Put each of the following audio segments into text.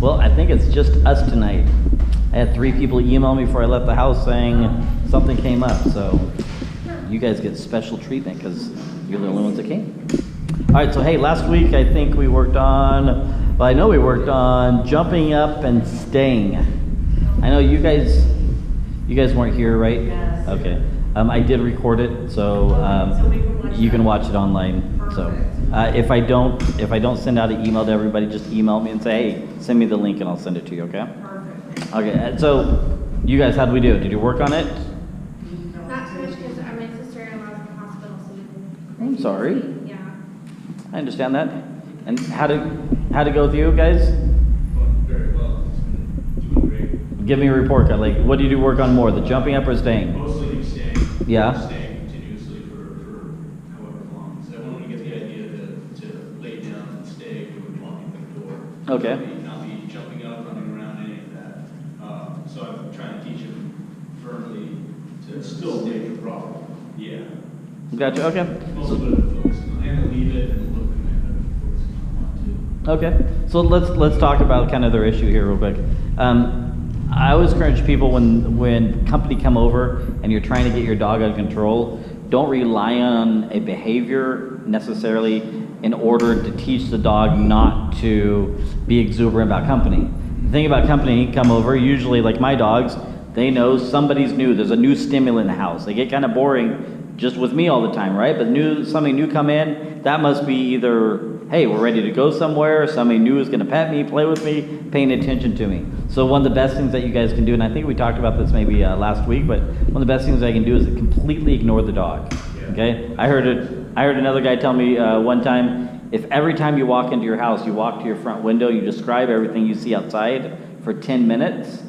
Well, I think it's just us tonight. I had 3 people email me before I left the house saying something came up, so you guys get special treatment because you're the only ones that came. All right, so hey, last week I think we worked on, well, I know we worked on jumping up and staying. I know you guys weren't here, right? Yes. Okay. I did record it, so you can watch it online. So if I don't send out an email to everybody, just email me and say, hey, send me the link and I'll send it to you, okay? Perfect. Okay, so you guys, how did we do? Did you work on it? Not too much because my sister-in-law's in the hospital, so I'm sorry. yeah. I understand that. And how'd it go with you guys? Very well. It's been doing great. Give me a report. Like, what do you do work on more, the jumping up or staying? Mostly staying. Yeah. Staying continuously for however long. So I want to get the idea to lay down and stay when walking through the door. Okay. Not be jumping up, running around, any of that. So I'm trying to teach him firmly to still stay properly. Yeah. Gotcha. Okay. Most of it focusing on and leave it and look and focusing on one too. Okay. So let's talk about kind of their issue here real quick. I always encourage people when company come over and you're trying to get your dog under control, don't rely on a behavior necessarily in order to teach the dog not to be exuberant about company. The thing about company come over, usually like my dogs, they know somebody's new. There's a new stimulant in the house. They get kind of boring just with me all the time, right? But somebody new come in, that must be either, hey, we're ready to go somewhere, somebody new is going to pet me, play with me, paying attention to me. So one of the best things that you guys can do, and I think we talked about this maybe last week, but one of the best things I can do is to completely ignore the dog. Okay? I heard another guy tell me one time, if every time you walk into your house, you walk to your front window, you describe everything you see outside for 10 minutes,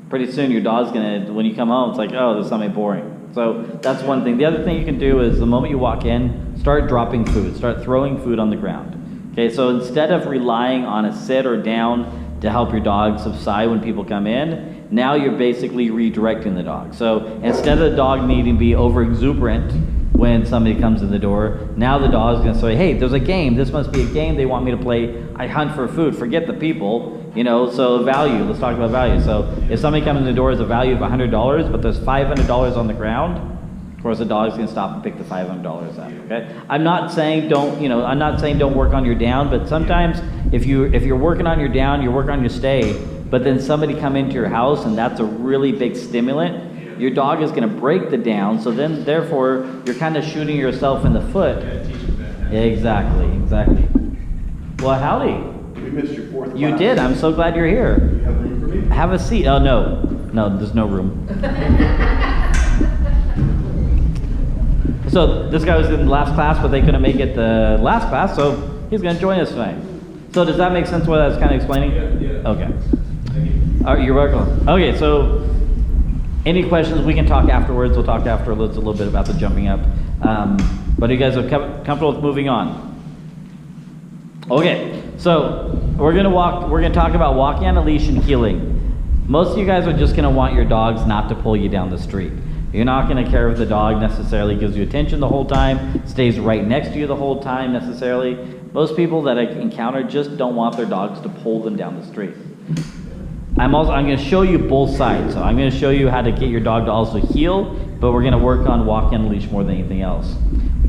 pretty soon your dog's going to, when you come home, it's like, oh, there's something boring. So that's one thing. The other thing you can do is the moment you walk in, start dropping food, start throwing food on the ground. Okay, so instead of relying on a sit or down to help your dog subside when people come in, now you're basically redirecting the dog. So instead of the dog needing to be over exuberant when somebody comes in the door, now the dog's going to say, hey, there's a game. This must be a game they want me to play. I hunt for food. Forget the people. You know, so value, let's talk about value. So if somebody comes in the door as a value of $100, but there's $500 on the ground, of course the dog's gonna stop and pick the $500 up, okay? I'm not saying don't work on your down, but sometimes if you're working on your down, you're working on your stay, but then somebody come into your house and that's a really big stimulant, your dog is gonna break the down, so then therefore you're kind of shooting yourself in the foot. Exactly. Well, howdy. We missed your fourth class. You did. I'm so glad you're here. Do you have room for me? Have a seat. Oh, no, there's no room. So this guy was in the last class, but they couldn't make it the last class, so he's going to join us tonight. So does that make sense what I was kind of explaining? Yeah. Okay. All right, you're welcome. Okay, so any questions, we can talk afterwards. We'll talk afterwards a little bit about the jumping up. But you guys are comfortable with moving on? Okay, so we're gonna talk about walking on a leash and heeling. Most of you guys are just gonna want your dogs not to pull you down the street. You're not gonna care if the dog necessarily gives you attention the whole time, stays right next to you the whole time necessarily. Most people that I encounter just don't want their dogs to pull them down the street. I'm gonna show you both sides. So I'm gonna show you how to get your dog to also heel, but we're gonna work on walking on a leash more than anything else.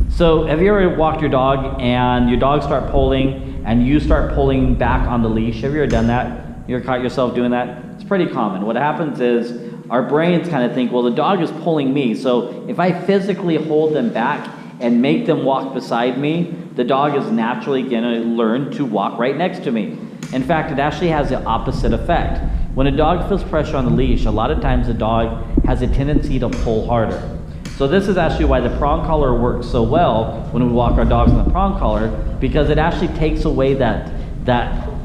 So have you ever walked your dog and your dog start pulling and you start pulling back on the leash? Have you ever done that? You ever caught yourself doing that? It's pretty common. What happens is our brains kind of think, well, the dog is pulling me, so if I physically hold them back and make them walk beside me, the dog is naturally going to learn to walk right next to me. In fact, it actually has the opposite effect. When a dog feels pressure on the leash, a lot of times the dog has a tendency to pull harder. So this is actually why the prong collar works so well when we walk our dogs on the prong collar, because it actually takes away that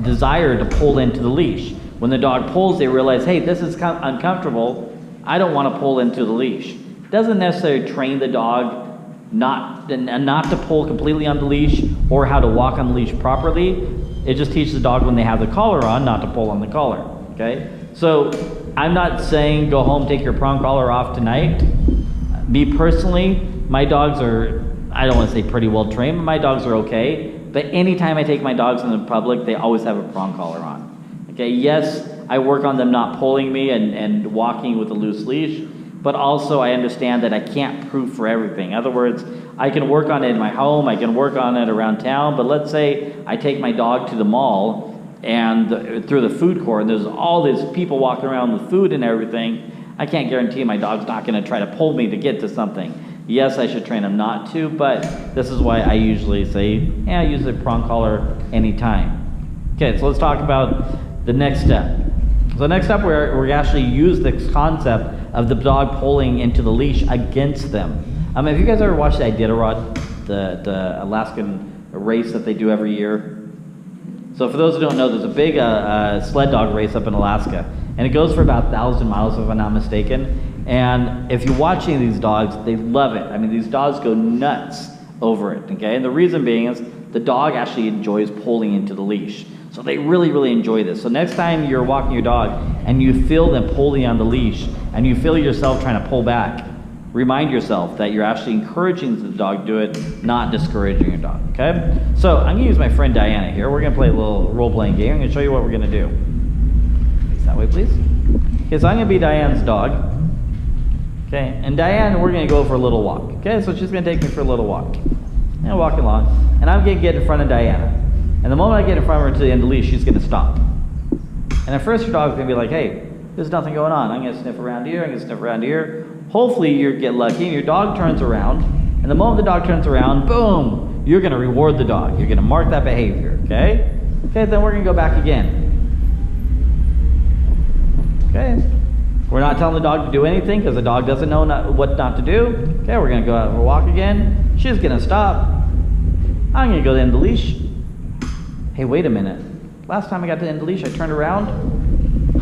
desire to pull into the leash. When the dog pulls, they realize, hey, this is uncomfortable. I don't want to pull into the leash. It doesn't necessarily train the dog not to pull completely on the leash or how to walk on the leash properly. It just teaches the dog when they have the collar on not to pull on the collar, okay? So I'm not saying go home, take your prong collar off tonight. Me personally, my dogs are, I don't want to say pretty well trained, but my dogs are okay. But anytime I take my dogs in the public, they always have a prong collar on. Okay, yes, I work on them not pulling me and walking with a loose leash, but also I understand that I can't prove for everything. In other words, I can work on it in my home, I can work on it around town, but let's say I take my dog to the mall and through the food court, and there's all these people walking around with food and everything. I can't guarantee my dog's not going to try to pull me to get to something. Yes, I should train him not to, but this is why I usually say, yeah, use a prong collar anytime. Okay, so let's talk about the next step. So the next step, we're actually use this concept of the dog pulling into the leash against them. Have you guys ever watched the Iditarod, the Alaskan race that they do every year? So for those who don't know, there's a big sled dog race up in Alaska, and it goes for about 1,000 miles if I'm not mistaken. And if you're watching these dogs, they love it. I mean, these dogs go nuts over it, okay? And the reason being is the dog actually enjoys pulling into the leash. So they really, really enjoy this. So next time you're walking your dog and you feel them pulling on the leash and you feel yourself trying to pull back, remind yourself that you're actually encouraging the dog to do it, not discouraging your dog, okay? So I'm gonna use my friend Diana here. We're gonna play a little role-playing game. I'm gonna show you what we're gonna do. Face that way, please. Okay, so I'm gonna be Diane's dog. Okay, and Diane, we're gonna go for a little walk. Okay, so she's gonna take me for a little walk. And walking along, and I'm gonna get in front of Diana. And the moment I get in front of her to the end of the leash, she's gonna stop. And at first your dog's gonna be like, hey, there's nothing going on. I'm gonna sniff around here, I'm gonna sniff around here. Hopefully you get lucky and your dog turns around, and the moment the dog turns around, boom, you're gonna reward the dog. You're gonna mark that behavior, okay? Okay, then we're gonna go back again. Okay, we're not telling the dog to do anything because the dog doesn't know what not to do. Okay, we're gonna go out for a walk again. She's gonna stop. I'm gonna go to the end of the leash. Hey, wait a minute. Last time I got to the end of the leash, I turned around.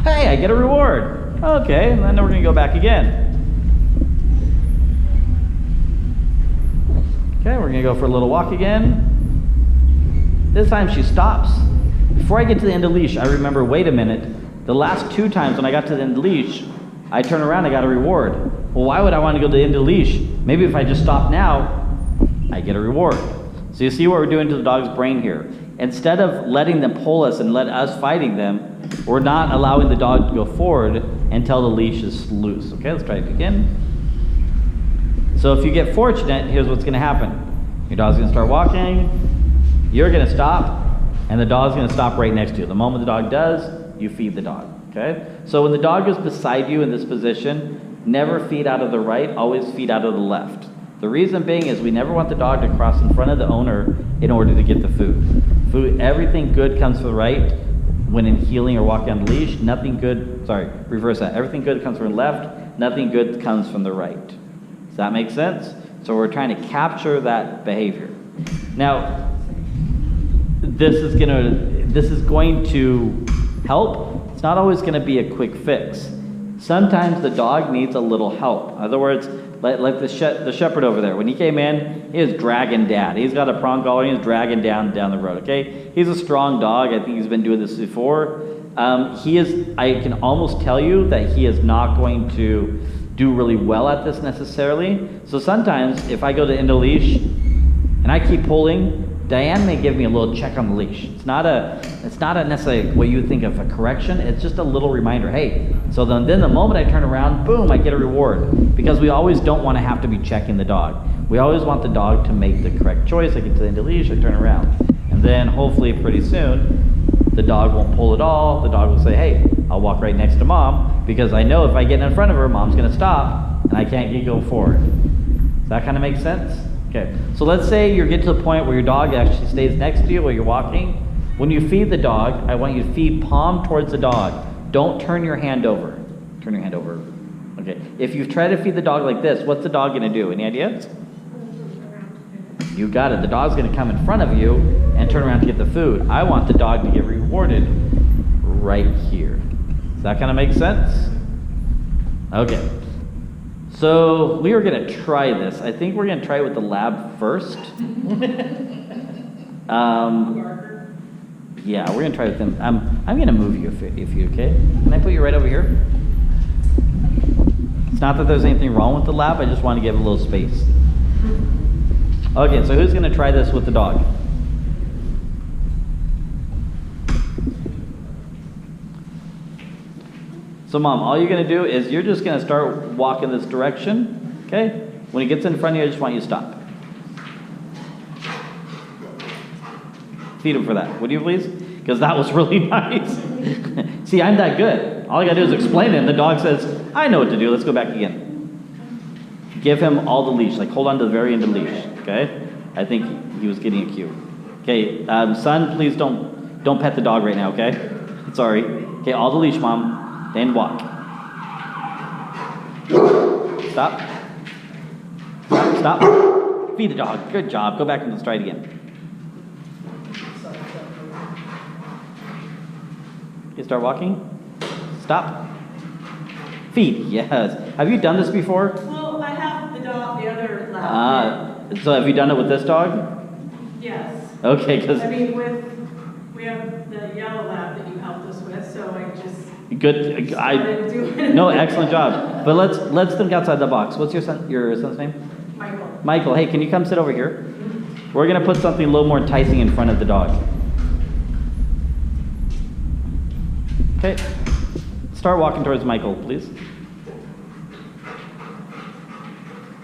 Hey, I get a reward. Okay, and then we're gonna go back again. Okay, we're gonna go for a little walk again. This time she stops. Before I get to the end of the leash, I remember, wait a minute, the last 2 times when I got to the end of the leash, I turn around, I got a reward. Well, why would I want to go to the end of the leash? Maybe if I just stop now, I get a reward. So you see what we're doing to the dog's brain here. Instead of letting them pull us and let us fighting them, we're not allowing the dog to go forward until the leash is loose. Okay, let's try it again. So if you get fortunate, here's what's gonna happen. Your dog's gonna start walking, you're gonna stop, and the dog's gonna stop right next to you. The moment the dog does, you feed the dog, okay? So when the dog is beside you in this position, never feed out of the right, always feed out of the left. The reason being is we never want the dog to cross in front of the owner in order to get the food. Everything good comes from the right when in heeling or walking on the leash. Nothing good, sorry, reverse that. Everything good comes from the left, nothing good comes from the right. Does that make sense? So we're trying to capture that behavior. Now, this is going to help. It's not always going to be a quick fix. Sometimes the dog needs a little help. In other words, like the shepherd over there. When he came in, he was dragging Dad. He's got a prong collar, and he's dragging down the road, okay? He's a strong dog. I think he's been doing this before. I can almost tell you that he is not going to do really well at this necessarily. So sometimes if I go to end of leash and I keep pulling, Diane may give me a little check on the leash. It's not necessarily what you would think of a correction. It's just a little reminder. Hey, so then the moment I turn around, boom, I get a reward. Because we always don't want to have to be checking the dog. We always want the dog to make the correct choice. I get to the end of the leash, I turn around. And then hopefully pretty soon, the dog won't pull at all. The dog will say, hey, I'll walk right next to Mom, because I know if I get in front of her, Mom's gonna stop, and I can't go forward. Does that kind of make sense? Okay, so let's say you get to the point where your dog actually stays next to you while you're walking. When you feed the dog, I want you to feed palm towards the dog. Don't turn your hand over. Turn your hand over. Okay, if you try to feed the dog like this, what's the dog gonna do? Any ideas? You got it. The dog's gonna come in front of you and turn around to get the food. I want the dog to get rewarded right here. Does that kind of make sense? Okay. So we are going to try this. I think we're going to try it with the lab first. Yeah, we're going to try with them. I'm going to move you if you okay. Can I put you right over here? It's not that there's anything wrong with the lab. I just want to give a little space. Okay, so who's going to try this with the dog? So mom, all you're gonna do is you're just gonna start walking this direction, okay? When he gets in front of you, I just want you to stop. Feed him for that, would you please? Because that was really nice. See, I'm that good. All I gotta do is explain it, and the dog says, I know what to do, let's go back again. Give him all the leash, like hold on to the very end of the leash, okay? I think he was getting a cue. Okay, son, please don't pet the dog right now, okay? Sorry. Okay, all the leash, mom. Then walk. Stop. Stop. Feed the dog. Good job. Go back and let's try it again. Okay, start walking. Stop. Feed. Yes. Have you done this before? Well, I have the dog, the other lab. So have you done it with this dog? Yes. Okay, because I mean, we have the yellow lab that you helped us with, so I just good. started doing it. No, excellent job. But let's think outside the box. What's your son's name? Michael. Michael. Hey, can you come sit over here? We're gonna put something a little more enticing in front of the dog. Okay. Start walking towards Michael, please.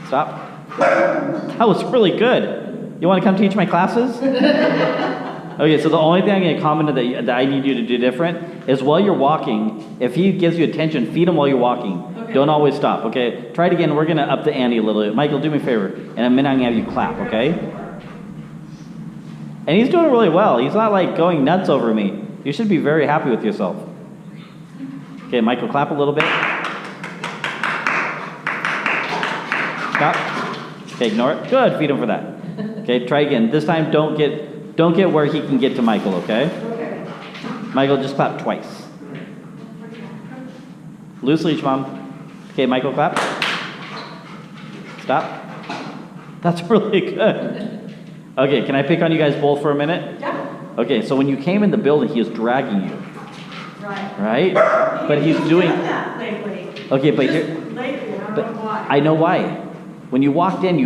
Stop. That was really good. You want to come teach my classes? Okay, so the only thing I'm going to comment that I need you to do different is while you're walking, if he gives you attention, feed him while you're walking. Okay. Don't always stop, okay? Try it again. We're going to up the ante a little bit. Michael, do me a favor. In a minute, I'm going to have you clap, okay? And he's doing really well. He's not like going nuts over me. You should be very happy with yourself. Okay, Michael, clap a little bit. Stop. Okay, ignore it. Good, feed him for that. Okay, try again. This time, don't get where he can get to Michael, okay? Okay. Michael, just clap twice. Loose leash, mom. Okay, Michael, clap. Stop. That's really good. Okay, can I pick on you guys both for a minute? Yeah. Okay, so when you came in the building, he was dragging you, Right. right? But he's doing. done that lately. Okay, but Just here. lately, I don't But know why. I know why. When you walked in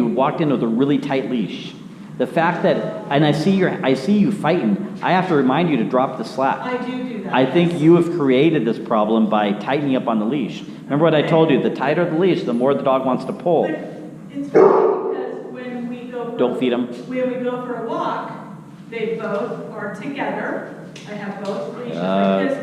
with a really tight leash. The fact that, and I see you fighting. I have to remind you to drop the slap. I do that. I think you have created this problem by tightening up on the leash. Remember what I told you? The tighter the leash, the more the dog wants to pull. But it's funny because when we go. Don't feed 'em. When we go for a walk, they both are together. I have both leashes like this,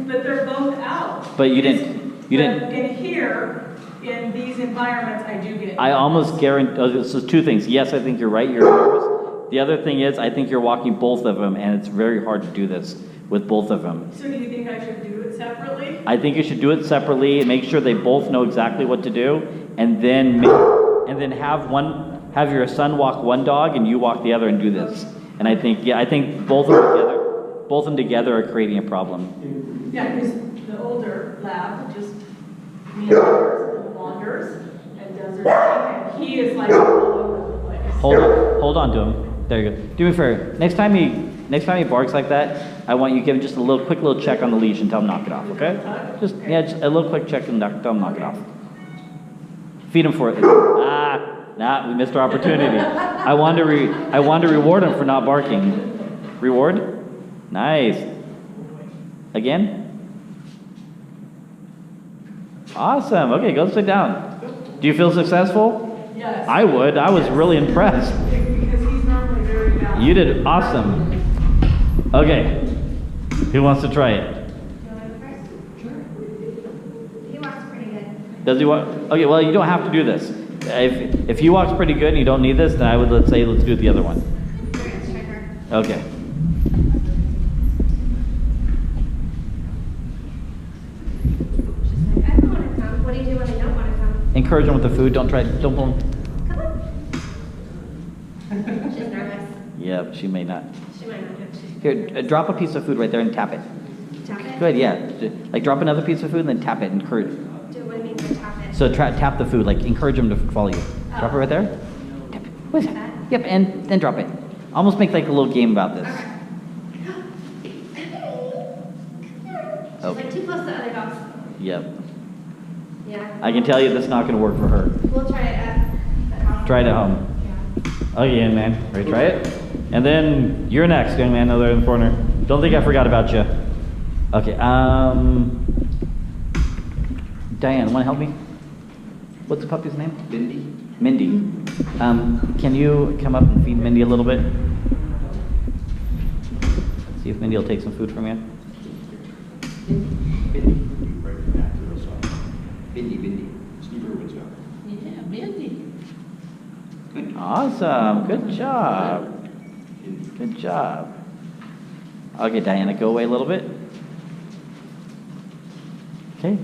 but they're both out. But you didn't. But in here, in these environments, I do get. I almost guarantee. So two things. Yes, I think you're right. You're nervous. The other thing is, I think you're walking both of them, and it's very hard to do this with both of them. So do you think I should do it separately? I think you should do it separately and make sure they both know exactly what to do, and then have your son walk one dog and you walk the other and do this. And I think both of them together are creating a problem. Yeah, because the older lab just meanders and wanders and does her thing, and he is like all over the place. Hold on to him. There you go. Do me a favor. Next time he barks like that, I want you to give him just a quick little check on the leash and tell him knock it off, okay? Just a little quick check and tell him knock it off. Feed him for it. We missed our opportunity. I wanted to reward him for not barking. Reward? Nice. Again? Awesome. Okay, go sit down. Do you feel successful? Yes. I would. I was really impressed. Because he's normally very bad. You did awesome. Okay. Who wants to try it? He walks pretty good. Does he walk? Okay, well, you don't have to do this. If he walks pretty good and you don't need this, then I would let's do the other one. Let's check her. Okay. She's like, I don't want to come. What do you do when I don't want to come? Encourage him with the food. Don't pull him. Come on. She's nervous. Yeah, she may not. She might not have. She's Here, drop a piece of food right there and tap it. Tap it? Good, yeah. Like drop another piece of food and then tap it. Encourage. Do what do you mean by tap it? So tap the food. Like encourage him to follow you. Drop it right there. Tap it. What is that? Yep, and then drop it. Almost make like a little game about this. Okay. She's Okay. like too close to other dogs. Yep. Yeah. I can tell you this is not going to work for her. We'll try it at home. Try it at home. Yeah. Okay, young man. Ready to try it? And then you're next, young man, over in the corner. Don't think I forgot about you. Okay, Diane, want to help me? What's the puppy's name? Mindy? Mindy. Can you come up and feed Mindy a little bit? See if Mindy will take some food from you. Mindy. Right back to the side. Mindy. Steve Irwin's dog. Yeah, Mindy. Awesome. Good job. Good job. Okay, Diana, go away a little bit. Okay.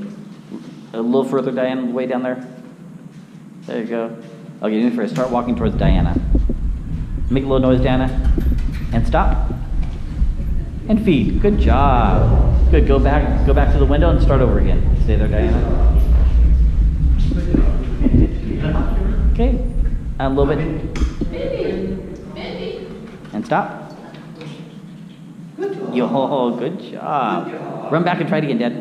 A little further, Diana, way down there. There you go. Okay, do me first. Start walking towards Diana. Make a little noise, Diana. And stop. And feed. Good job. Good. Go back to the window and start over again. Stay there, Diana. Okay. A little bit. Mindy. And stop. Yo, good job. Run back and try it again, Dad.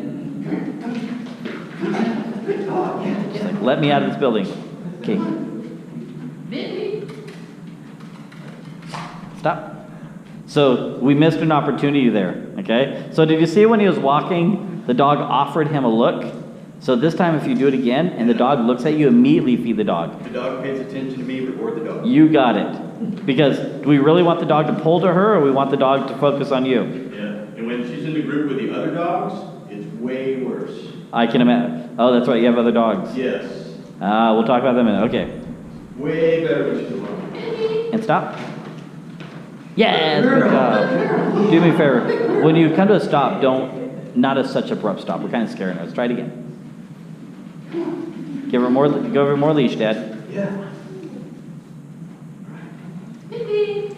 She's like, let me out of this building. Okay. Mindy. Stop. So we missed an opportunity there, okay? So did you see when he was walking, the dog offered him a look? So this time if you do it again and the dog looks at you, immediately feed the dog. The dog pays attention to me, reward the dog. You got it. Because do we really want the dog to pull to her or we want the dog to focus on you? Yeah, and when she's in the group with the other dogs, it's way worse. I can imagine. Oh, that's right, you have other dogs. Yes. We'll talk about them in a minute. Okay. Way better when she's alone. And stop. Yes, good job. Do me a favor. When you come to a stop, not a such abrupt stop. We're kind of scaring her. Let's try it again. Give her more leash, Dad. Yeah. Mindy.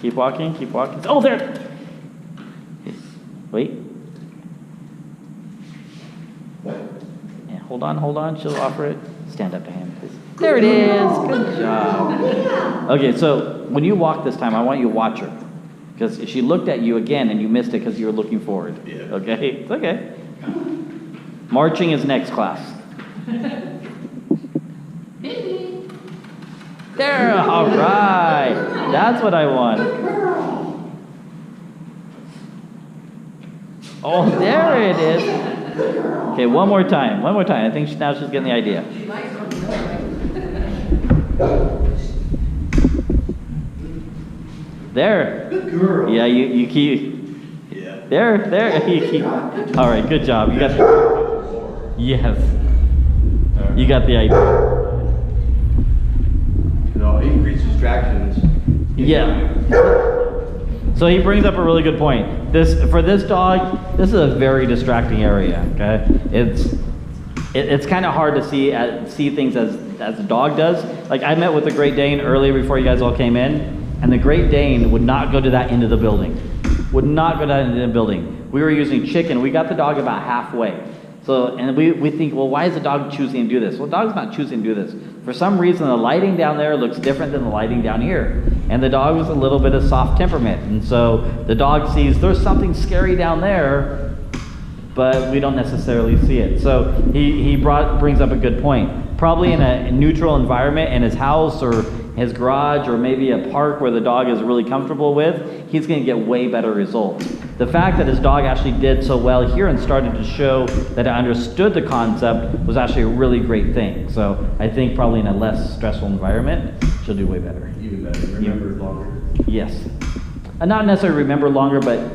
Keep walking. Oh, there. Wait. What? Yeah, hold on. She'll offer it. Stand up to him, please. There it is. Good job. Okay, so when you walk this time, I want you to watch her. Because she looked at you again and you missed it because you were looking forward. Yeah. Okay? It's okay. Marching is next class. Mindy. There. All right. That's what I want. Oh, there it is. Okay, one more time. I think now she's getting the idea. She likes her. There. Good girl. Yeah, you keep. Yeah. There. You keep. All right, good job. You got. Yes. You got the idea. You know, increased distractions. Yeah. So he brings up a really good point. For this dog, this is a very distracting area. Okay, it's kind of hard to see things as the dog does. Like I met with the Great Dane earlier before you guys all came in, and the Great Dane would not go to that end of the building. Would not go to that end of the building. We were using chicken. We got the dog about halfway. So, and we think, well, why is the dog choosing to do this? Well, the dog's not choosing to do this. For some reason, the lighting down there looks different than the lighting down here. And the dog was a little bit of soft temperament. And so the dog sees there's something scary down there, but we don't necessarily see it. So he brings up a good point. Probably in a neutral environment in his house or his garage or maybe a park where the dog is really comfortable with, he's going to get way better results. The fact that his dog actually did so well here and started to show that it understood the concept was actually a really great thing. So I think probably in a less stressful environment, she'll do way better. Even better. Remember it longer. Yes. Not necessarily remember longer, but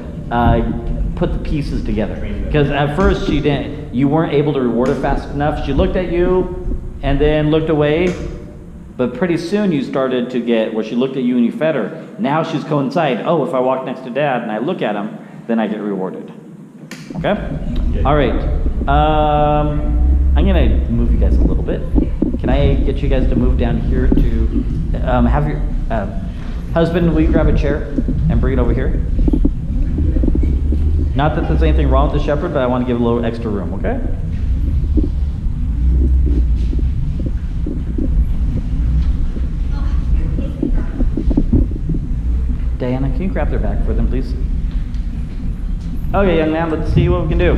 put the pieces together. Because at first you weren't able to reward her fast enough. She looked at you and then looked away. But pretty soon you started to get where she looked at you and you fed her. Now she's coincide. Oh, if I walk next to Dad and I look at him, then I get rewarded. Okay? All right. I'm going to move you guys a little bit. Can I get you guys to move down here to have your husband, will you grab a chair and bring it over here? Not that there's anything wrong with the shepherd, but I want to give a little extra room, okay? Diana, can you grab their bag for them, please? Okay, young man, let's see what we can do.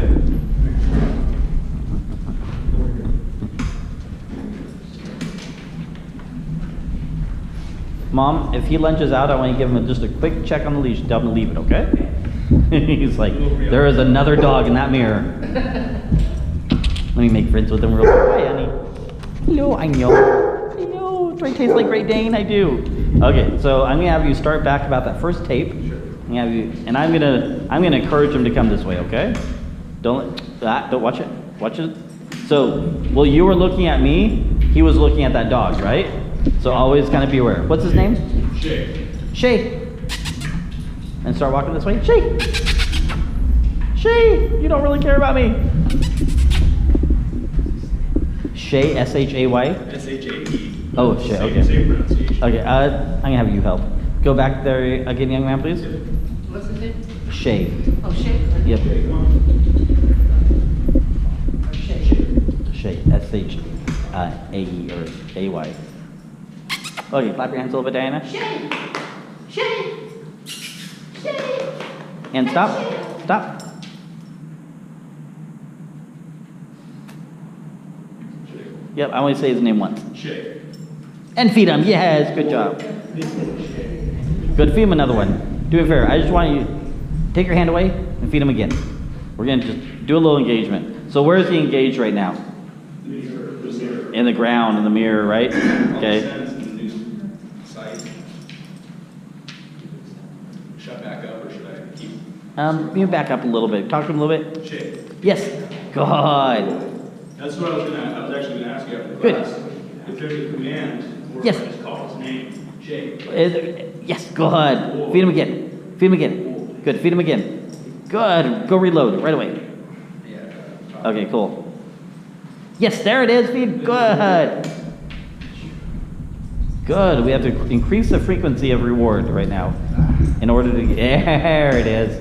Mom, if he lunges out, I want you to give him just a quick check on the leash. Tell him to leave it, okay? He's like, there is another dog in that mirror. Let me make friends with him real quick. Hi, honey. Hello, I know. Do I taste like Great Dane? I do. Okay, so I'm gonna have you start back about that first tape. I'm gonna encourage him to come this way. Okay? Don't watch it. Watch it. So, well, you were looking at me. He was looking at that dog, right? So always kind of be aware. What's his name? Shay. And start walking this way. Shay, you don't really care about me. Shay, S-H-A-Y? S-H-A-E. Oh, Shay, okay. Same pronunciation. Okay, I'm gonna have you help. Go back there again, young man, please. What's his name? Shay. Oh, Shay. Yep. Shay. Shay, S-H-A-E or A-Y. Okay, clap your hands a little bit, Diana. Shay. And stop. Yep, I want to say his name once. Shay. And feed him. Yes, good job. Good, feed him another one. Do it fair. I just want you to take your hand away and feed him again. We're going to just do a little engagement. So where is he engaged right now? In the ground, in the mirror, right? Okay. Should I back up or should I keep? You back up a little bit. Talk to him a little bit. Shay. Yes. Good. That's what I was actually gonna ask you after the Good. class. If there's a command, or Yes. if I just call his name, Shay. Yes, good. Feed him again. Good, feed him again. Good. Go reload right away. Yeah. Okay, cool. Yes, there it is. Feed. Good. Good. We have to increase the frequency of reward right now in order to. There it is.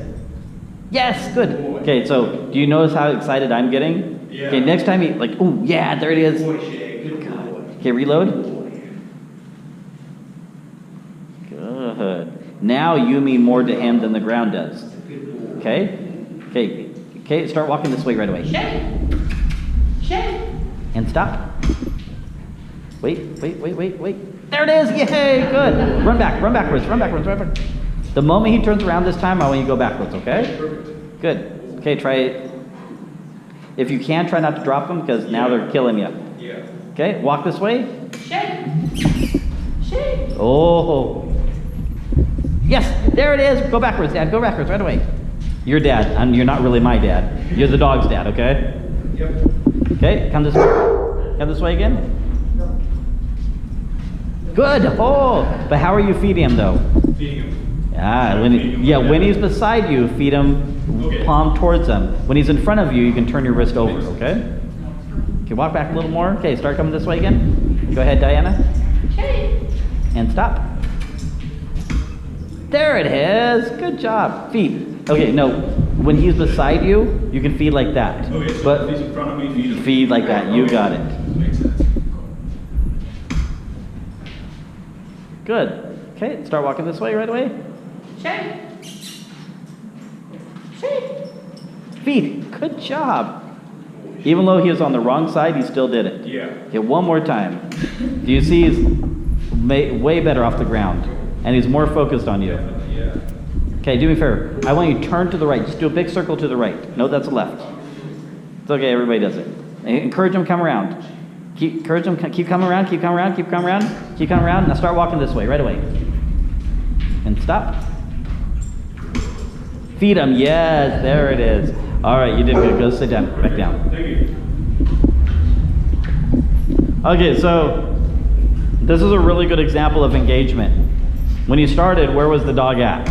Yes, good. Okay, so do you notice how excited I'm getting? Yeah. Okay, next time oh yeah, there it is. Boy, Shay. Good boy. Okay, reload. Good. Now you mean more to him than the ground does. Okay? Okay, start walking this way right away. Shay. And stop. Wait. There it is! Yay! Good. Run backwards. The moment he turns around this time, I want you to go backwards, okay? Perfect. Good. Okay, try it. If you can, try not to drop them because now they're killing you. Yeah. Okay, walk this way. Shay. Oh. Yes, there it is. Go backwards, Dad. Go backwards right away. You're Dad, and you're not really my dad. You're the dog's dad, okay? Yep. Okay, come this way. Come this way again. Good. Oh, but how are you feeding him though? Feeding him. When he's beside you, feed him Okay. palm towards him. When he's in front of you, you can turn your wrist over, okay? Okay, walk back a little more. Okay, start coming this way again. Go ahead, Diana. Shay. And stop. There it is. Good job. Feed. Okay, no. When he's beside you, you can feed like that. Okay, so but if he's in front of me, feed him. feed like that. You Okay. got it. Makes sense. Good. Okay, start walking this way right away. Shay. Feed. Good job. Even though he was on the wrong side, he still did it. Yeah. Okay, one more time. Do you see he's way better off the ground, and he's more focused on you. Yeah. Okay, do me a favor. I want you to turn to the right. Just do a big circle to the right. No, that's the left. It's okay. Everybody does it. Encourage him. Come around. Encourage him. Keep coming around. Keep coming around. Keep coming around. Keep coming around. Now start walking this way right away. And stop. Feed him. Yes, there it is. All right, you did good. Go sit down. Back down. Thank you. Okay, so this is a really good example of engagement. When you started, where was the dog at?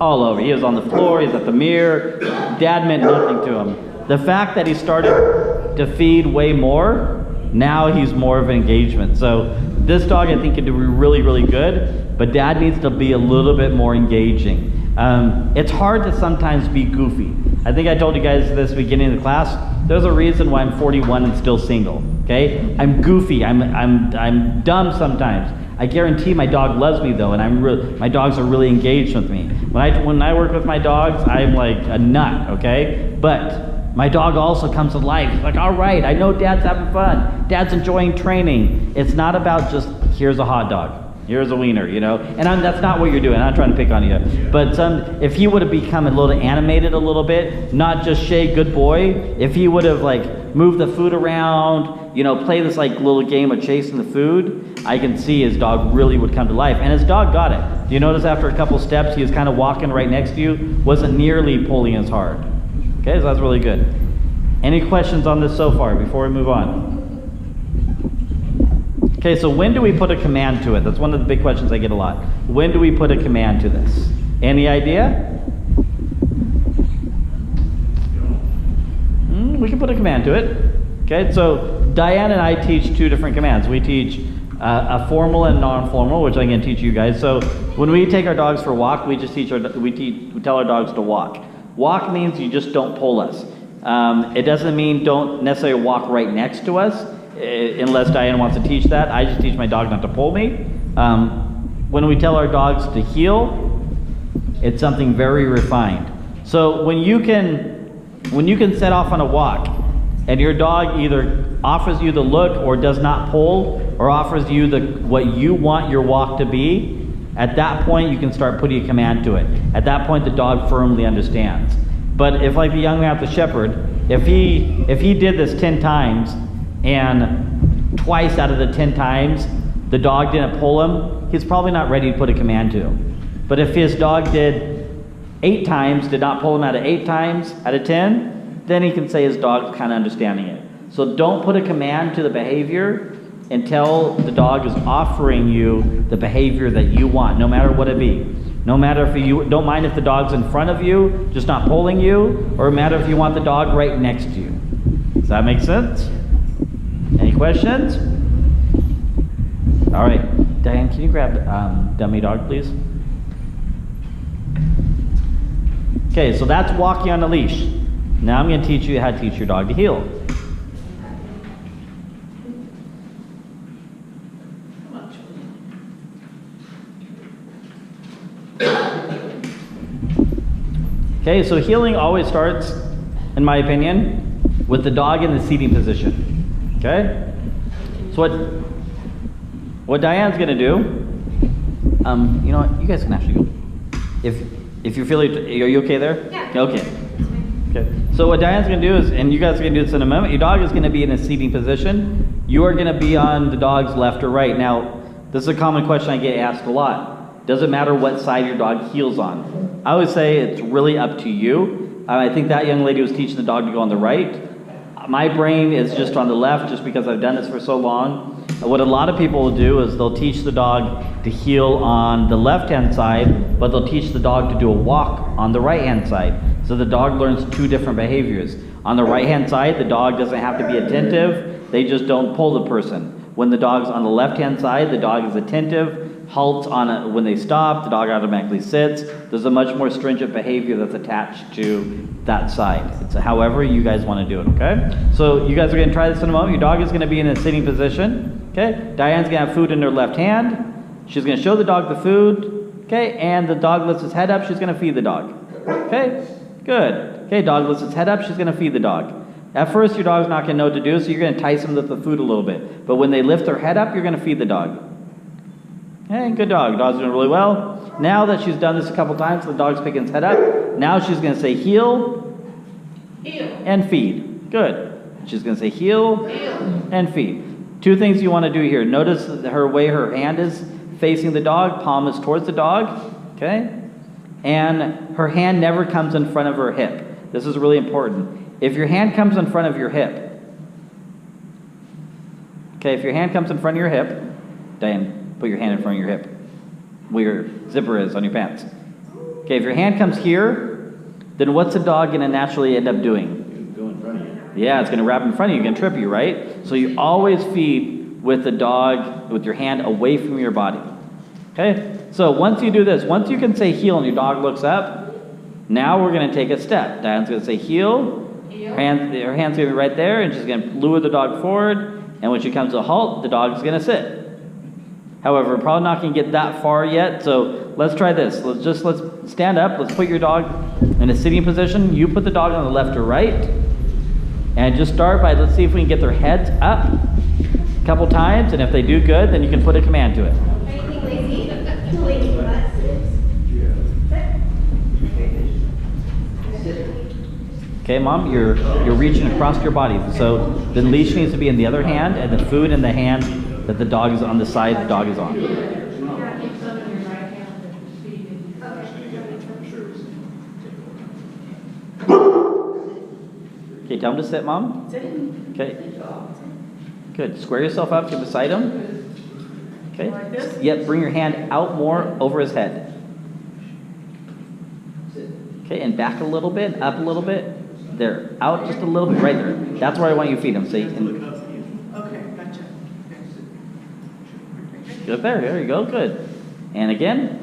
All over. He was on the floor, he's at the mirror. Dad meant nothing to him. The fact that he started to feed way more, now he's more of an engagement. So this dog I think could do really, really good, but Dad needs to be a little bit more engaging. It's hard to sometimes be goofy. I think I told you guys this beginning of the class, there's a reason why I'm 41 and still single, okay? I'm goofy, I'm dumb sometimes. I guarantee my dog loves me though, and my dogs are really engaged with me. When I work with my dogs, I'm like a nut, okay? But my dog also comes to life. He's like, all right, I know Dad's having fun. Dad's enjoying training. It's not about just, here's a hot dog. here's a wiener, you know? And that's not what you're doing. I'm not trying to pick on you. But if he would have become a little animated a little bit, not just Shay, good boy, if he would have like moved the food around, you know, play this like little game of chasing the food, I can see his dog really would come to life. And his dog got it. Do you notice after a couple steps, he was kind of walking right next to you, wasn't nearly pulling as hard. Okay, so that's really good. Any questions on this so far before we move on? Okay, so when do we put a command to it? That's one of the big questions I get a lot. When do we put a command to this? Any idea? We can put a command to it. Okay, so Diane and I teach two different commands. We teach a formal and non-formal, which I'm going to teach you guys. So when we take our dogs for a walk, we just we tell our dogs to walk. Walk means you just don't pull us. It doesn't mean don't necessarily walk right next to us, unless Diane wants to teach that. I just teach my dog not to pull me. When we tell our dogs to heel, it's something very refined. So when you can set off on a walk and your dog either offers you the look or does not pull or offers you what you want your walk to be, at that point you can start putting a command to it. At that point the dog firmly understands. But if, like the young man with the shepherd, if he did this 10 times and twice out of the 10 times the dog didn't pull him, he's probably not ready to put a command to him. But if his dog did 8 times, did not pull him out of 8 times out of 10, then he can say his dog's kind of understanding it. So don't put a command to the behavior until the dog is offering you the behavior that you want, no matter what it be. No matter if you don't mind if the dog's in front of you, just not pulling you, or no matter if you want the dog right next to you. Does that make sense? Any questions? All right, Diane, can you grab dummy dog, please? Okay, so that's walking on a leash. Now I'm going to teach you how to teach your dog to heel. Okay, so heeling always starts, in my opinion, with the dog in the seating position. Okay? So what Diane's going to do, you know what, you guys can actually go. If you're feeling, are you okay there? Yeah. Okay. Okay. So what Diane's going to do is, and you guys are going to do this in a moment, your dog is going to be in a seating position. You are going to be on the dog's left or right. Now, this is a common question I get asked a lot. Does it matter what side your dog heels on? I always say it's really up to you. I think that young lady was teaching the dog to go on the right. My brain is just on the left just because I've done this for so long. What a lot of people will do is they'll teach the dog to heel on the left-hand side, but they'll teach the dog to do a walk on the right-hand side. So the dog learns 2 different behaviors. On the right-hand side, the dog doesn't have to be attentive. They just don't pull the person. When the dog's on the left-hand side, the dog is attentive, halts when they stop, the dog automatically sits. There's a much more stringent behavior that's attached to that side. It's however you guys want to do it, okay? So you guys are going to try this in a moment. Your dog is going to be in a sitting position, okay? Diane's going to have food in her left hand. She's going to show the dog the food, okay? And the dog lifts his head up. She's going to feed the dog, okay? Good. Okay, dog lifts his head up. She's going to feed the dog. At first, your dog's not going to know what to do, so you're going to entice them with the food a little bit. But when they lift their head up, you're going to feed the dog. Hey, good dog. Dog's doing really well. Now that she's done this a couple times, the dog's picking his head up. Now she's going to say heel, and feed. Good. She's going to say heel, and feed. 2 things you want to do here. Notice her way her hand is facing the dog. Palm is towards the dog. Okay? And her hand never comes in front of her hip. This is really important. If your hand comes in front of your hip, okay, if your hand comes in front of your hip, Diane, put your hand in front of your hip, where your zipper is on your pants. Okay, if your hand comes here, then what's the dog going to naturally end up doing? Go in front of you. Yeah, it's going to wrap in front of you, going to trip you, right? So you always feed with the dog, with your hand away from your body. Okay, so once you do this, once you can say heel and your dog looks up, now we're going to take a step. Diane's going to say heel. Her hand's going to be right there, and she's going to lure the dog forward, and when she comes to a halt, the dog's going to sit. However, we're probably not going to get that far yet, so let's try this. Let's stand up. Let's put your dog in a sitting position. You put the dog on the left or right, and just start by, let's see if we can get their heads up a couple times, and if they do good, then you can put a command to it. Anything lazy Deleting buttons. Okay, Mom, you're reaching across your body. So the leash needs to be in the other hand, and the food in the hand that the dog is on, the side the dog is on. Okay, tell him to sit, Mom. Okay. Good. Square yourself up, get beside him. Okay. Like this? Yep, bring your hand out more over his head. Okay, and back a little bit, up a little bit. There, out just a little bit, right there. That's where I want you to feed him. See? And Okay, gotcha. good there you go, good. And again.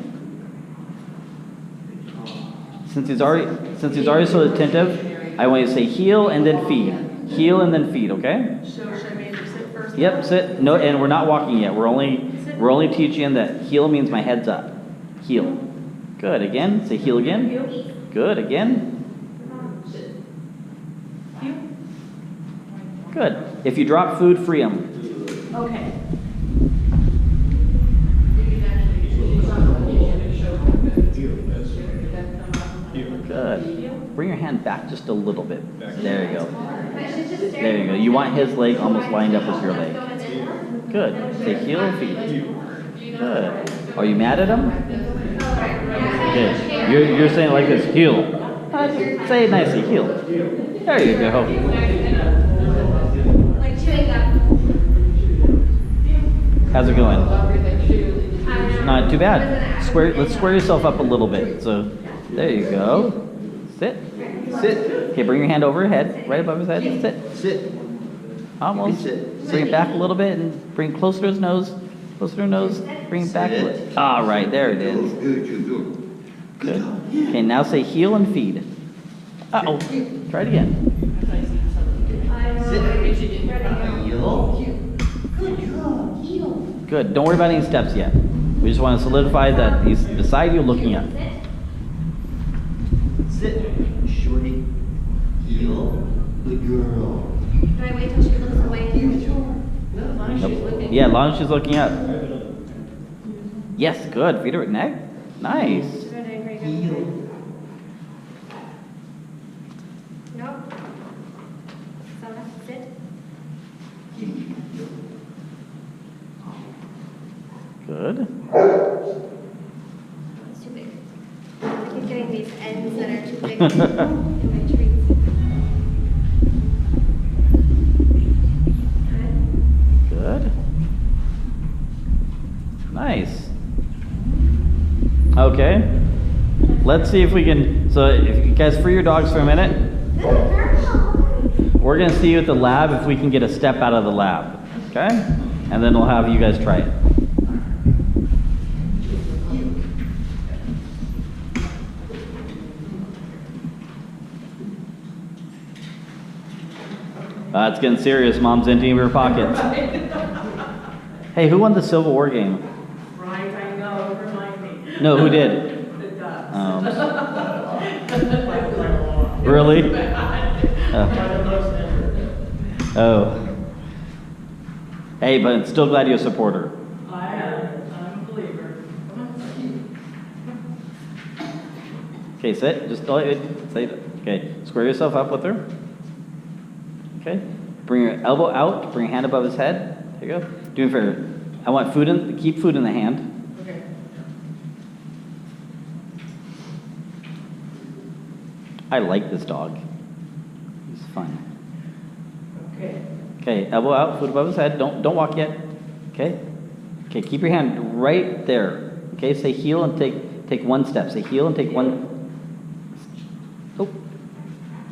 Since he's already so attentive, I want you to say heel and then feed. Heel and then feed, okay? So should I make him sit first? Yep, sit. No, and we're not walking yet. We're only teaching that heel means my head's up. Heel. Good. Again. Say heel again. Good. Again. Good. If you drop food, free them. Okay. Good. Bring your hand back just a little bit. There you go. There you go. You want his leg almost lined up with your leg. Good. Say heel, feet. Good. Are you mad at him? Okay. You're saying it like this, heel. Say it nicely, heel. There you go. Like chewing gum. How's it going? Not too bad. Let's square yourself up a little bit. So there you go. Sit. Sit. Okay, bring your hand over your head, right above his head. Sit. Sit. Almost. Sit. Bring it back a little bit and bring it closer to his nose. Closer to his nose. Bring it back a little. All right, there it is. Good. Good. Okay, now say heel and feed. Uh-oh. Try it again. Good. Don't worry about any steps yet. We just want to solidify that he's beside you looking up. Sit. Shorty. Heel. Good girl. Do I wait till she looks away? Nope. Yeah, as long as she's looking up. Yes, good. Feed her at neck. Nice. Heel. No. Sona, sit. Good. It's too big. I keep getting these ends that are too big in my treats. Good. Nice. Okay. Let's see if we can, so if you guys free your dogs for a minute. We're going to see you at the lab if we can get a step out of the lab. Okay? And then we'll have you guys try it. It's getting serious. Mom's emptying her pockets. Hey, who won the Civil War game? Right, I know, remind me. No, who did? The ducks. Really? Oh. Hey, but I'm still glad you're a supporter. I'm a believer. Okay, sit. Just say, okay, square yourself up with her. Okay, bring your elbow out, bring your hand above his head. There you go. Do me a favor. I want food in, keep food in the hand. Okay. I like this dog. He's fun. Okay. Okay, elbow out, foot above his head. Don't walk yet. Okay. Okay, keep your hand right there. Okay, say heel and take one step. Say heel and take one.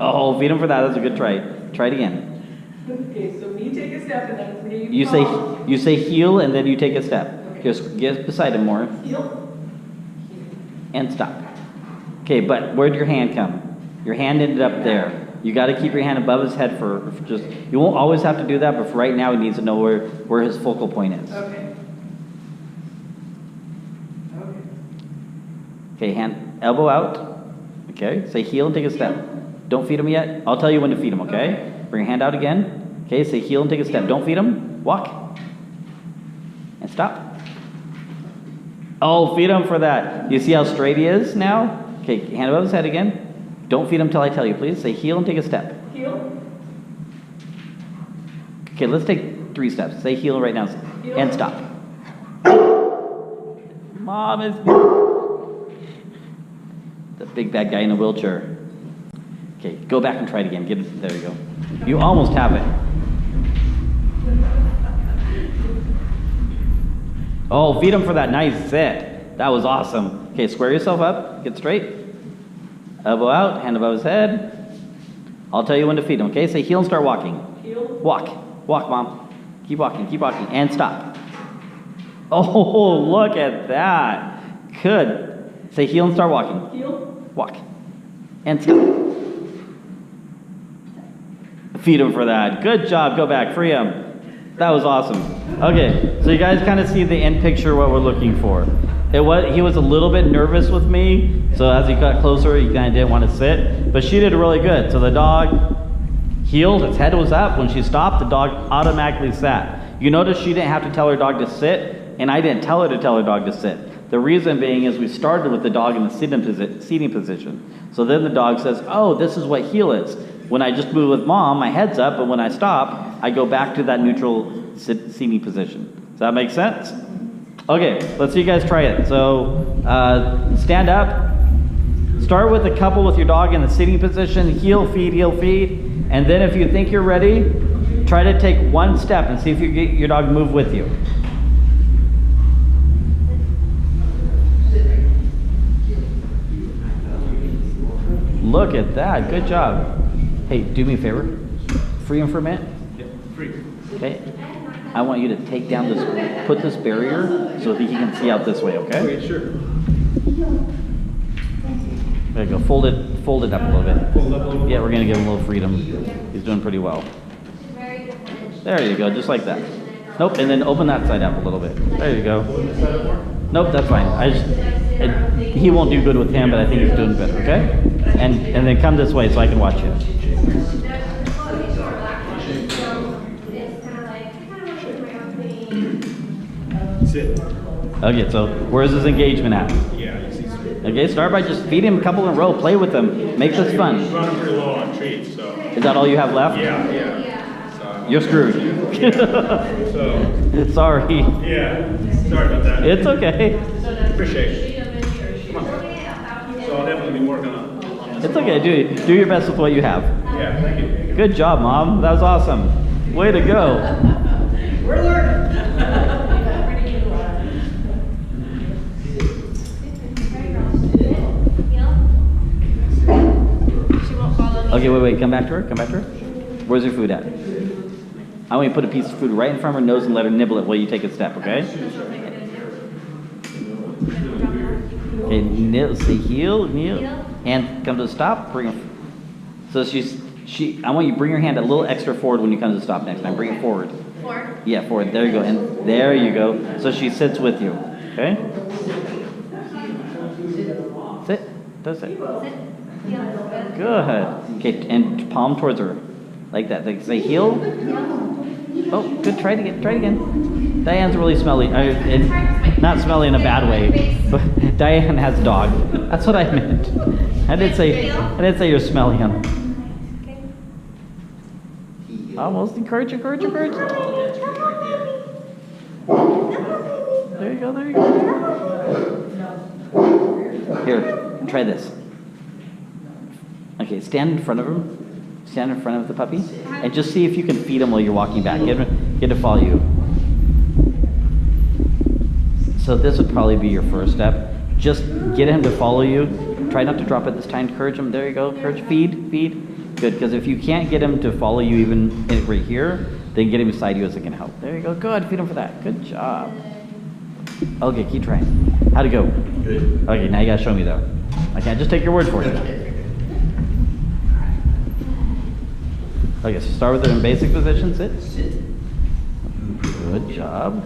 Oh, feed him for that. That's a good try. Try it again. Okay, so me take a step and then me You say heel and then you take a step. Okay. Just get beside him more heel. and stop. Okay, but where'd your hand come? Your hand ended up there. You got to keep your hand above his head for just. You won't always have to do that, but for right now, he needs to know where his focal point is. Okay. Okay. Okay, hand elbow out. Okay, say heel and take a step. Don't feed him yet. I'll tell you when to feed him. Okay. Bring your hand out again. Okay, say heel and take a step. Don't feed him. Walk. And stop. Oh, feed him for that. You see how straight he is now? Okay, hand above his head again. Don't feed him till I tell you, please. Say heel and take a step. Heel. Okay, let's take 3 steps. Say heel right now Heel. and stop. Mom is the big bad guy in a wheelchair. Okay, go back and try it again. Get it. There you go. You almost have it. Oh, feed him for that nice sit. That was awesome. Okay, square yourself up. Get straight. Elbow out, hand above his head. I'll tell you when to feed him, okay? Say heel and start walking. Heel. Walk. Walk, Mom. Keep walking, and stop. Oh, look at that. Good. Say heel and start walking. Heel. Walk. And stop. Feed him for that. Good job. Go back. Free him. That was awesome. Okay, so you guys kind of see the end picture what we're looking for. He was a little bit nervous with me, so as he got closer, he kind of didn't want to sit, but she did really good. So the dog heeled, its head was up. When she stopped, the dog automatically sat. You notice she didn't have to tell her dog to sit, and I didn't tell her to tell her dog to sit. The reason being is we started with the dog in the seating position. So then the dog says, oh, this is what heel is. When I just move with Mom, my head's up, but when I stop, I go back to that neutral seating position. Does that make sense? Okay, let's see you guys try it. So stand up. Start with a couple with your dog in the sitting position, heel, feed, and then if you think you're ready, try to take 1 step and see if you get your dog move with you. Look at that, good job. Hey, do me a favor, free him for a minute. Yeah, free. Okay, I want you to take down this, put this barrier so that he can see out this way, okay? Okay, sure. There you go, fold it up a little bit. Fold up a little. Yeah, we're gonna give him a little freedom. He's doing pretty well. There you go, just like that. Nope, and then open that side up a little bit. There you go. Nope, that's fine. He won't do good with him, but I think he's doing better, okay? And then come this way so I can watch you. Sit. Okay, so where's his engagement at? Yeah, you see. Okay, start by just feeding him a couple in a row, play with him, make this fun. Running pretty low on treats, so. Is that all you have left? Yeah. So, You're screwed. so, Sorry. yeah. Sorry about that. It's okay. Appreciate it. Come on. So I'll definitely be working on this. It's okay. Do your best with what you have. Yeah, thank you. Good job, Mom. That was awesome. Way to go. We're learning. Okay, wait. Come back to her. Where's your food at? I want you to put a piece of food right in front of her nose and let her nibble it while you take a step, okay? Okay, say heel, and come to a stop. Bring her. So I want you to bring your hand a little extra forward when you come to the stop next time. Bring it forward. Forward. Yeah, forward. There you go. And there you go. So she sits with you. Okay? Sit. Does it? Good. Okay, and palm towards her. Like that. Like, say heel. Oh, good. Try it again. Diane's really smelly. Not smelly in a bad way, but Diane has a dog. That's what I meant. I didn't say you're smelly, hon. Almost. Encourage. There you go. Here, try this. Okay, stand in front of him. Stand in front of the puppy, and just see if you can feed him while you're walking back. Get him to follow you. So this would probably be your first step. Just get him to follow you. Try not to drop it this time. Encourage him. There you go. Encourage. Feed. Good, because if you can't get him to follow you even right here, then get him beside you as it can help. There you go. Good. Feed him for that. Good job. Okay, keep trying. How'd it go? Good. Okay, now you gotta show me though. I can't just take your word for it. Okay, so start with it in basic position. Sit. Good job.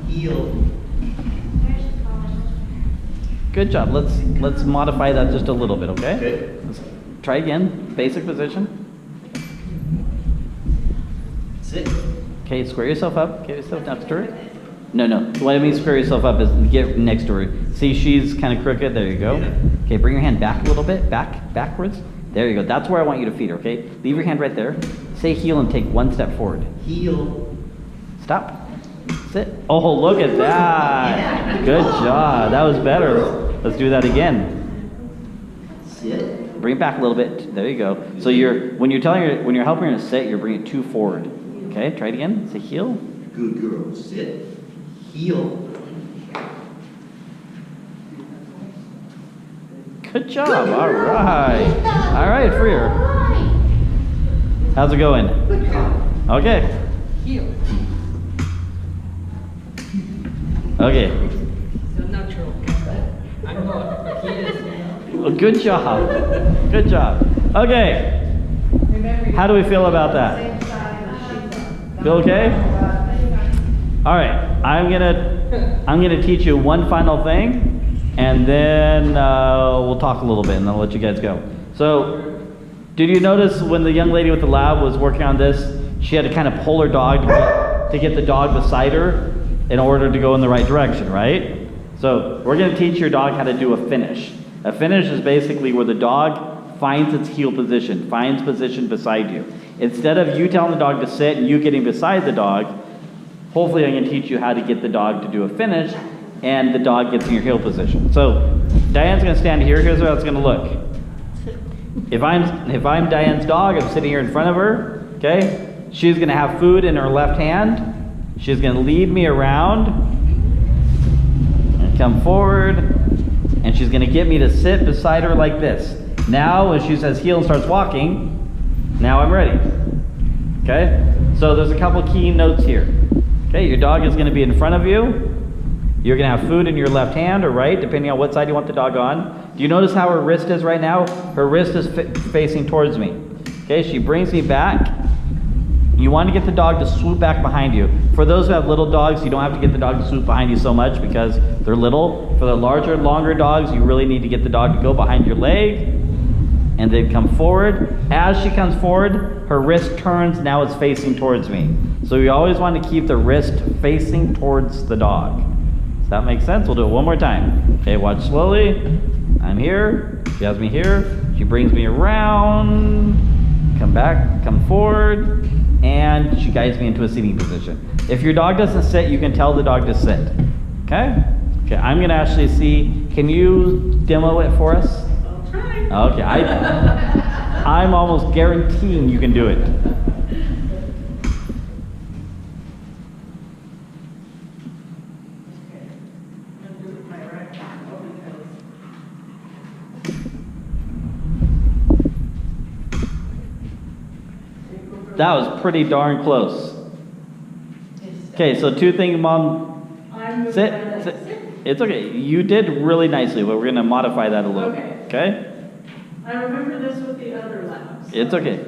Heel. Good job. Let's modify that just a little bit, okay? Okay. Let's try again. Basic position. Sit. Okay, square yourself up. Get yourself next to her. No, no. What it means square yourself up is get next to her. See, she's kind of crooked. There you go. Okay, bring your hand back a little bit. Backwards. There you go. That's where I want you to feed her, okay? Leave your hand right there. Say heel and take one step forward. Heel. Stop. Sit. Oh, look at that. Good job. That was better. Let's do that again. Sit. Bring it back a little bit. There you go. So when you're helping her to sit, you're bringing it 2 forward. Okay, try it again. Say heel. Good girl. Sit. Heel. Good job. All right. All right, free her. How's it going? Okay. Okay. Well, good job. Good job. Okay. How do we feel about that? Feel okay? All right. I'm gonna teach you one final thing. And then we'll talk a little bit, and then I'll let you guys go. So, did you notice when the young lady with the lab was working on this, she had to kind of pull her dog to get the dog beside her in order to go in the right direction, right? So, we're going to teach your dog how to do a finish. A finish is basically where the dog finds its heel position, finds position beside you. Instead of you telling the dog to sit and you getting beside the dog, hopefully I'm going to teach you how to get the dog to do a finish, and the dog gets in your heel position. So Diane's gonna stand here. Here's how it's gonna look. If I'm Diane's dog, I'm sitting here in front of her, okay? She's gonna have food in her left hand. She's gonna lead me around and come forward, and she's gonna get me to sit beside her like this. Now, when she says heel and starts walking, now I'm ready, okay? So there's a couple key notes here. Okay, your dog is gonna be in front of you. You're going to have food in your left hand or right, depending on what side you want the dog on. Do you notice how her wrist is right now? Her wrist is facing towards me. Okay, she brings me back. You want to get the dog to swoop back behind you. For those who have little dogs, you don't have to get the dog to swoop behind you so much because they're little. For the larger, longer dogs, you really need to get the dog to go behind your leg and then come forward. As she comes forward, her wrist turns, now it's facing towards me. So you always want to keep the wrist facing towards the dog. Does that make sense? We'll do it one more time. Okay, watch slowly. I'm here. She has me here. She brings me around. Come back, come forward. And she guides me into a seating position. If your dog doesn't sit, you can tell the dog to sit. Okay? Okay, I'm going to actually see. Can you demo it for us? I'll try. Okay, I'm almost guaranteeing you can do it. That was pretty darn close. Okay, so 2 things, Mom. Sit. It's okay. You did really nicely, but we're going to modify that a little bit. Okay? I remember this with the other labs. It's okay.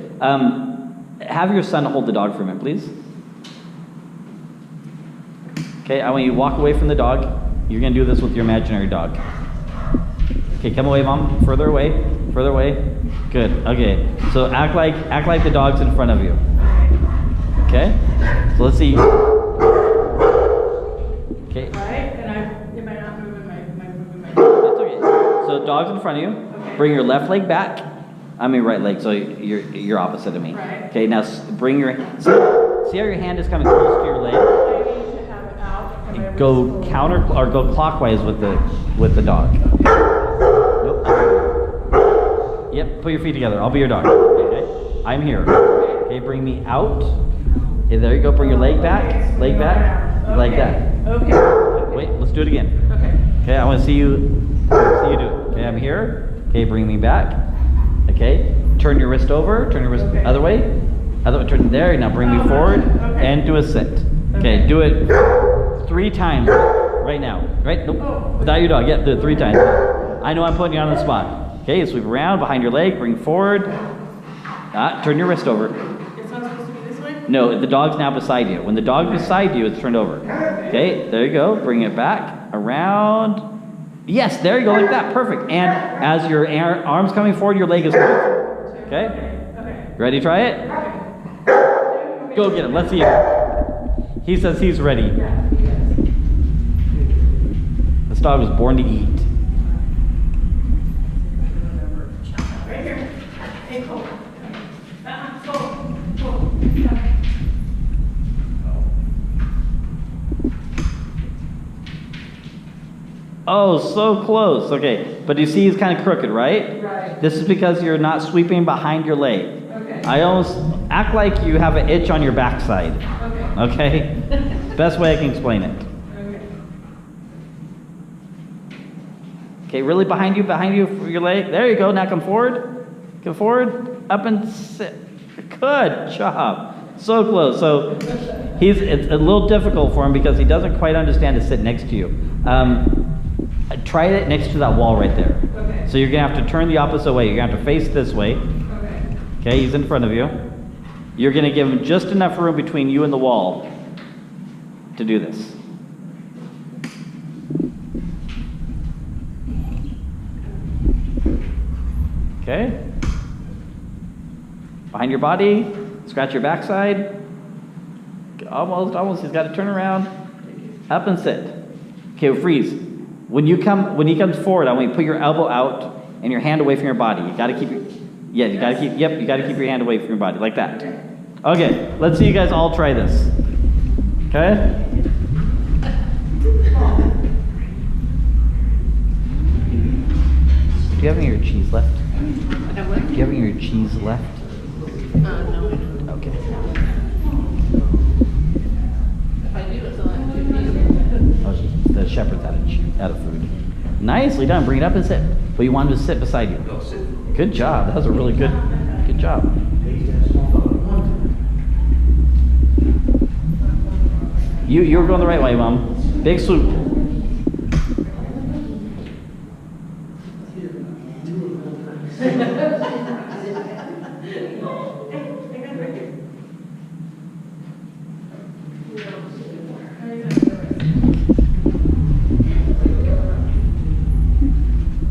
Have your son hold the dog for a minute, please. Okay, I want you to walk away from the dog. You're going to do this with your imaginary dog. Okay, come away, Mom. Further away. Further away. Good. Okay. So act like the dog's in front of you. Okay? So let's see. Okay. Right? And am I not moving my That's okay. So dog's in front of you. Okay. Bring your left leg back. I mean right leg, so you're opposite of me. Right. Okay, now bring your see how your hand is coming close to your leg? I need to have it out. And Go counter or go clockwise with the dog. Nope. Yep, put your feet together. I'll be your dog. Okay? I'm here. Okay, bring me out. Okay, there you go. Bring your leg back. Leg back. Like that. Okay. Wait, let's do it again. Okay. Okay, I want to see you do it. Okay, I'm here. Okay, bring me back. Okay, turn your wrist over. Turn your wrist other way. Other way. Turn there. Now bring me forward and do a sit. Okay, do it 3 times right now. Right? Nope. Without your dog. Yeah, do it 3 times. I know I'm putting you on the spot. Okay, sweep around behind your leg. Bring forward. Turn your wrist over. It's not supposed to be this way? No, the dog's now beside you. When the dog's beside you, it's turned over. Okay, there you go. Bring it back, around. Yes, there you go, like that. Perfect. And as your arm's coming forward, your leg is coming forward. Okay? Ready to try it? Go get him. Let's see him. He says he's ready. This dog was born to eat. Right here. Hey, Cole. Cole. Oh, so close. Okay, but you see he's kind of crooked, right? Right. This is because you're not sweeping behind your leg. Okay. I almost act like you have an itch on your backside. Okay. Okay? Best way I can explain it. Okay. Okay, really behind you for your leg. There you go. Now come forward. Come forward. Up and sit. Good job. So close. So it's a little difficult for him because he doesn't quite understand to sit next to you. Try it next to that wall right there. Okay. So you're gonna have to turn the opposite way. You're gonna have to face this way. Okay. Okay, he's in front of you. You're gonna give him just enough room between you and the wall to do this. Okay. Behind your body, scratch your backside. Almost, he's got to turn around. Up and sit. Okay, freeze. When he comes forward, I want you to put your elbow out and your hand away from your body. You got to keep you got to keep your hand away from your body, like that. Okay, let's see you guys all try this. Okay? Do you have any of your cheese left? Do you have any of your cheese left? No. Okay. If I do, it's only 2 pieces. The shepherd's out of food. Nicely done. Bring it up and sit. But you want him to sit beside you. No, sit. Good job. That was a really good job. You were going the right way, Mom. Big swoop.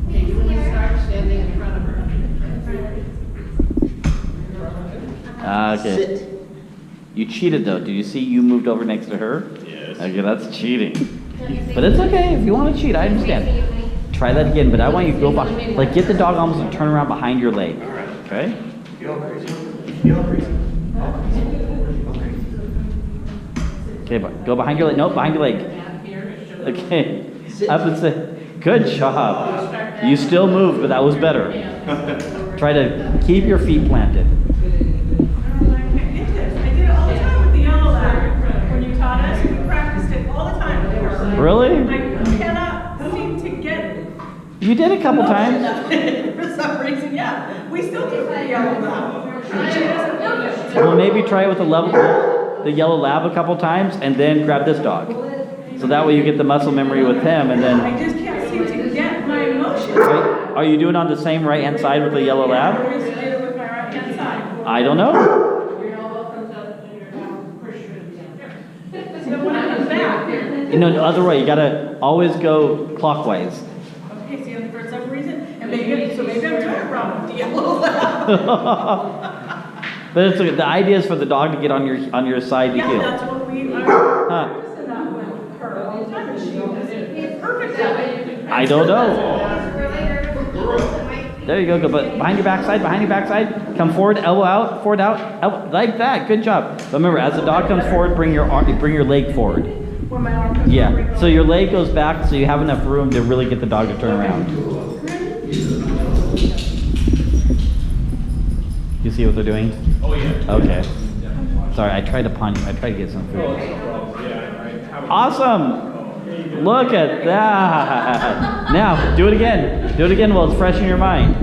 Okay, you want to start standing in front of her. Okay. Sit. You cheated though. Did you see you moved over next to her? Yes. Okay, that's cheating. But it's okay if you want to cheat. I understand. Try that again, but I want you to go back. Like, get the dog almost and turn around behind your leg. Okay? Feel crazy. Feel crazy. Okay, but go behind your leg. Nope, behind your leg. Okay. Up and sit. Good job. You still moved, but that was better. Try to keep your feet planted. I did it all the time with the yellow lab. When you taught us, we practiced it all the time. Really? I cannot seem to get it. You did a couple times. For some reason, yeah. We still do the yellow lab. She doesn't love it. Well, maybe try it with the yellow lab a couple times, and then grab this dog. So that way you get the muscle memory with him, and then. I just can't seem to get my emotions. Are you doing on the same right hand side with the yellow I lab? always did it with my right hand side. I don't know. Your elbow comes up and your arm pushes down. So when I come back, No, the other way. You gotta always go clockwise. okay, see, for some reason, and maybe I'm doing it wrong with the yellow lab. But it's the idea is for the dog to get on your side to Yeah, heel. that's what we are Huh. practicing that with her all the time, and she does it perfect that way. I don't know. Really? There you go. But behind your backside. Come forward, elbow out, forward out, elbow, like that. Good job. But remember, as the dog comes forward, bring your leg forward. Where my arm comes Yeah. over. So your leg goes back, so you have enough room to really get the dog to turn around. You see what they're doing? Oh, yeah. Okay. Sorry, I tried to pawn you. I tried to get some food. Awesome. Look at that. Now, do it again. Do it again while it's fresh in your mind.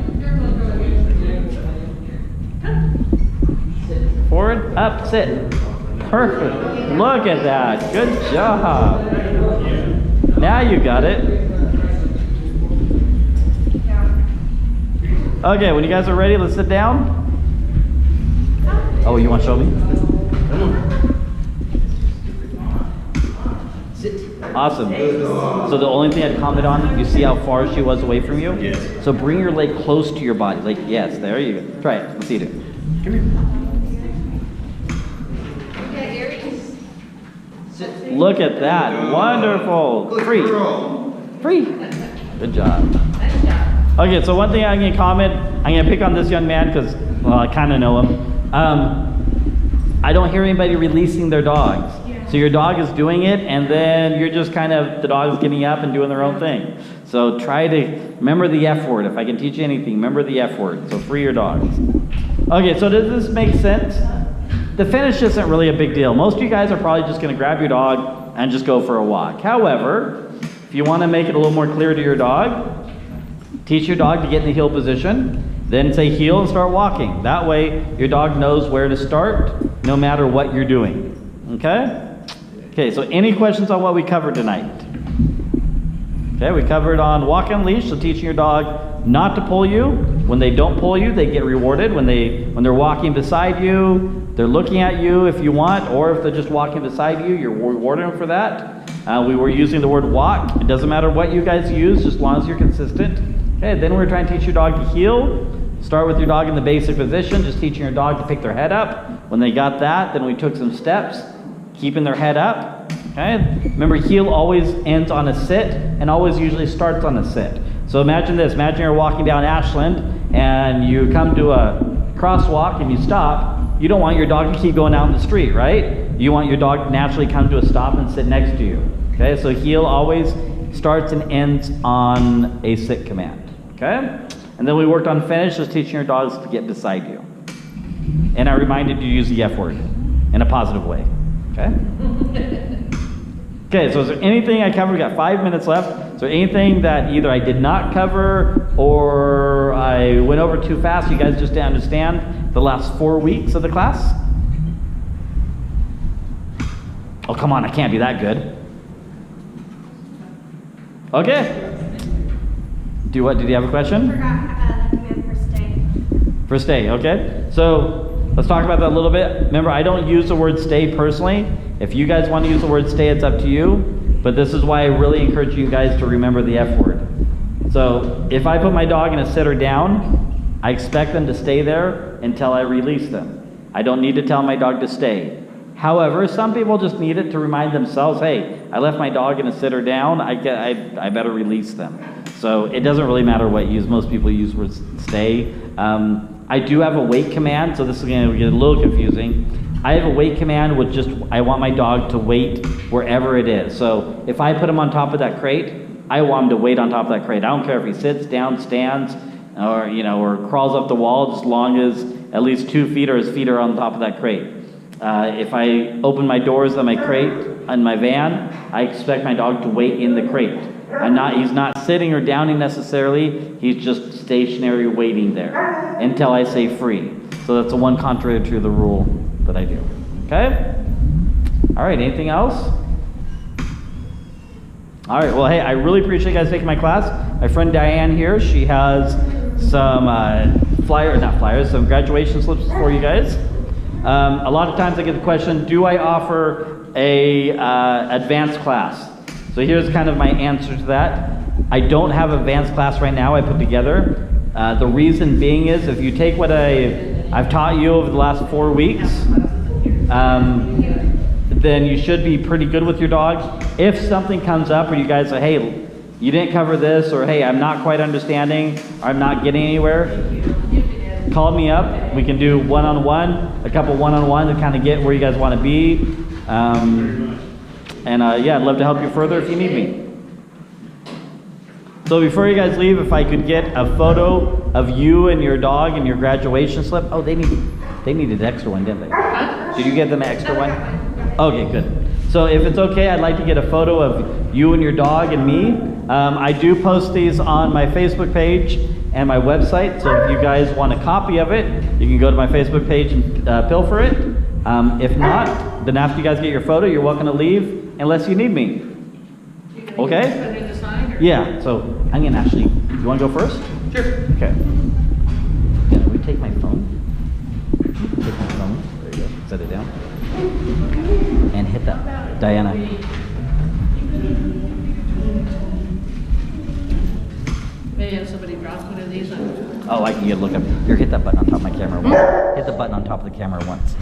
Forward, up, sit. Perfect. Look at that. Good job. Now you got it. Okay, when you guys are ready, let's sit down. Oh, you want to show me? Awesome. So the only thing I'd comment on, you see how far she was away from you? Yes. So bring your leg close to your body. Like, yes, there you go. Try it. Let's see it. Come here. Yeah, earrings. Sit. Look at that. Wonderful. Good Free. girl. Free. Good job. Nice job. Okay, so one thing I'm gonna comment, I'm gonna pick on this young man because, well, I kind of know him. I don't hear anybody releasing their dogs. So your dog is doing it, and then you're just kind of, the dog is getting up and doing their own thing. So try to remember the F word. If I can teach you anything, remember the F word. So free your dogs. Okay, so does this make sense? The finish isn't really a big deal. Most of you guys are probably just gonna grab your dog and just go for a walk. However, if you wanna make it a little more clear to your dog, teach your dog to get in the heel position, then say heel and start walking. That way, your dog knows where to start, no matter what you're doing, okay? Okay, so any questions on what we covered tonight? Okay, we covered on walk and leash, so teaching your dog not to pull you. When they don't pull you, they get rewarded. When they're walking beside you, they're looking at you if you want, or if they're just walking beside you, you're rewarding them for that. We were using the word walk. It doesn't matter what you guys use, just as long as you're consistent. Okay, then we're trying to teach your dog to heel. Start with your dog in the basic position, just teaching your dog to pick their head up. When they got that, then we took some steps, keeping their head up. Okay, remember heel always ends on a sit and always usually starts on a sit. So imagine this, imagine you're walking down Ashland and you come to a crosswalk and you stop. You don't want your dog to keep going out in the street, right? You want your dog to naturally come to a stop and sit next to you. Okay, so heel always starts and ends on a sit command. Okay? And then we worked on finish, just teaching your dogs to get beside you. And I reminded you to use the F word in a positive way. Okay? Okay, so is there anything I covered? We've got 5 minutes left. Is there anything that either I did not cover or I went over too fast? You guys just didn't understand the last 4 weeks of the class? Oh, come on, I can't be that good. Okay. Do what? Did you have a question? Forgot the command for stay. For stay, okay. So let's talk about that a little bit. Remember, I don't use the word stay personally. If you guys want to use the word stay, it's up to you. But this is why I really encourage you guys to remember the F word. So if I put my dog in a sit or down, I expect them to stay there until I release them. I don't need to tell my dog to stay. However, some people just need it to remind themselves, hey, I left my dog in a sit or down, I better release them. So it doesn't really matter what you use. Most people use words stay. I do have a wait command, so this is going to get a little confusing. I have a wait command with just, I want my dog to wait wherever it is. So if I put him on top of that crate, I want him to wait on top of that crate. I don't care if he sits, down, stands, or, or crawls up the wall, as long as at least 2 feet or his feet are on top of that crate. If I open my doors on my crate, in my van, I expect my dog to wait in the crate. He's not sitting or downing necessarily, he's just stationary waiting there until I say free. So that's the one contrary to the rule that I do. Okay? All right, anything else? All right, well, hey, I really appreciate you guys taking my class. My friend Diane here, she has some some graduation slips for you guys. A lot of times I get the question, do I offer a advanced class? So here's kind of my answer to that. I don't have advanced class right now I put together. The reason being is if you take what I've taught you over the last 4 weeks, then you should be pretty good with your dog. If something comes up or you guys say, hey, you didn't cover this, or hey, I'm not quite understanding, or I'm not getting anywhere, call me up. We can do one-on-one, a couple one-on-one to kind of get where you guys want to be. Yeah, I'd love to help you further if you need me. So before you guys leave, if I could get a photo of you and your dog and your graduation slip. Oh, they needed an extra one, didn't they? Did you get them an extra one? Okay, good. So if it's okay, I'd like to get a photo of you and your dog and me. I do post these on my Facebook page and my website, so if you guys want a copy of it, you can go to my Facebook page and pilfer it. If not, then after you guys get your photo, you're welcome to leave unless you need me. Okay? Yeah, so I'm gonna actually, you wanna go first? Sure. Okay. Can we take my phone? Take my phone, there you go, set it down. And hit that, Diana. Maybe have somebody drop one of these on. Oh, I can get a look up. Here, hit that button on top of my camera once. Hit the button on top of the camera once.